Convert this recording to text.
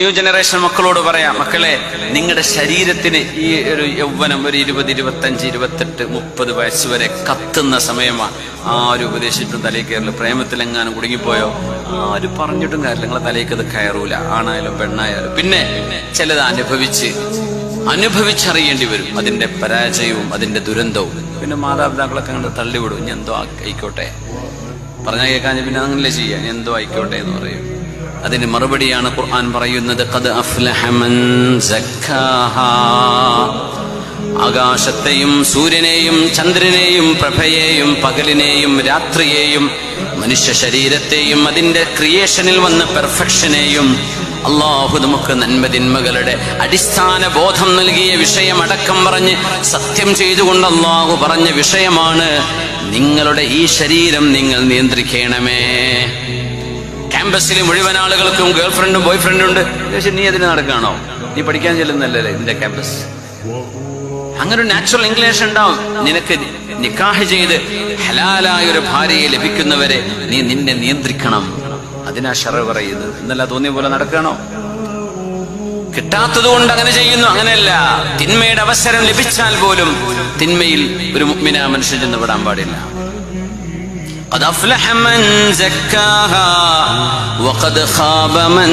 New generation മക്കളോട് പറയാം, മക്കളെ, നിങ്ങളുടെ ശരീരത്തിന് ഈ ഒരു യൗവനം ഒരു 20, 25, 28, 30 വയസ്സ് വരെ കത്തുന്ന സമയമാണ്. ആരും ഉപദേശിച്ചിട്ടും തലയിൽ കയറില്ല. പ്രേമത്തിലെങ്ങാനും കുടുങ്ങിപ്പോയോ ആരും പറഞ്ഞിട്ടും കാര്യമില്ല, നിങ്ങളെ തലയ്ക്ക് അത് കയറൂല, ആണായാലും പെണ്ണായാലും. പിന്നെ ചിലത് അനുഭവിച്ചറിയേണ്ടി വരും, അതിന്റെ പരാജയവും അതിന്റെ ദുരന്തവും. പിന്നെ മാതാപിതാക്കളൊക്കെ അങ്ങോട്ട് തള്ളിവിടും, ഇനി എന്തോ ആയിക്കോട്ടെ, പറഞ്ഞാൽ കേൾക്കാൻ പിന്നെ അങ്ങനല്ലേ ചെയ്യാൻ, എന്തോ ആയിക്കോട്ടെ എന്ന് പറയും. അതിന് മറുപടിയാണ് ഖുർആൻ പറയുന്നത്, ഖദ് അഫ്ലഹ മൻ സക്കാഹാ. ആകാശത്തെയും സൂര്യനെയും ചന്ദ്രനെയും പ്രഭയെയും പകലിനെയും രാത്രിയെയും മനുഷ്യ ശരീരത്തെയും അതിന്റെ ക്രിയേഷനിൽ വന്ന പെർഫെക്ഷനെയും അള്ളാഹു നമുക്ക് നന്മതിന്മകളുടെ അടിസ്ഥാന ബോധം നൽകിയ വിഷയമടക്കം പറഞ്ഞ് സത്യം ചെയ്തുകൊണ്ട് അള്ളാഹു പറഞ്ഞ വിഷയമാണ്, നിങ്ങളുടെ ഈ ശരീരം നിങ്ങൾ നിയന്ത്രിക്കണമേ. ക്യാമ്പസിൽ മുഴുവൻ ആളുകൾക്കും ഗേൾ ഫ്രണ്ടും ബോയ് ഫ്രണ്ടും ഉണ്ട്. പക്ഷെ നീ അതിന് നടക്കുകയാണോ? നീ പഠിക്കാൻ ചെല്ലുന്നല്ലേ നിന്റെ ക്യാമ്പസ്? അങ്ങനെ ഒരു നാച്ചുറൽ ഇംഗ്ലീഷ് ഉണ്ടാവും. നിനക്ക് നിക്കാഹ് ചെയ്ത് ഹലാലായ ഒരു ഭാര്യയെ ലഭിക്കുന്നവരെ നീ നിന്നെ നിയന്ത്രിക്കണം. അതിനാ ശറഅ് പറയുന്നത്. എന്നല്ല തോന്നിയ പോലെ നടക്കണോ? കിട്ടാത്തത് കൊണ്ട് അങ്ങനെ ചെയ്യുന്നു, അങ്ങനെയല്ല. തിന്മയുടെ അവസരം ലഭിച്ചാൽ പോലും തിന്മയിൽ ഒരു മുഅ്മിനായ മനുഷ്യൻ ചെന്ന് വിടാൻ പാടില്ല. قد أفلح من زكاها وقد خاب من